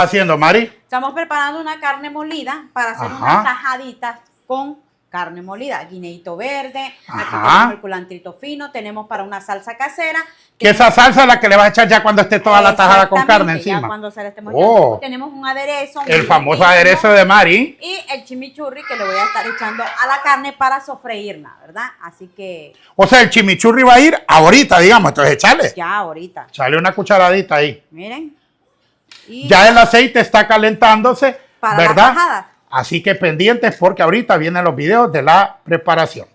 haciendo, Mari? Estamos preparando una carne molida para hacer unas tajaditas con carne molida. Guineíto verde, aquí tenemos el culantrito fino, tenemos para una salsa casera. Que esa salsa es la que le vas a echar ya cuando esté toda la tajada con carne encima. Ya cuando se le esté moliendo. Tenemos un aderezo. El famoso aderezo de Mari. Y el chimichurri que le voy a estar echando a la carne para sofreírla, ¿verdad? Así que... O sea, el chimichurri va a ir ahorita, digamos. Entonces, échale. Ya, ahorita. Échale una cucharadita ahí. Miren. Y ya el aceite está calentándose, para ¿verdad? Las tajadas. Así que pendientes porque ahorita vienen los videos de la preparación.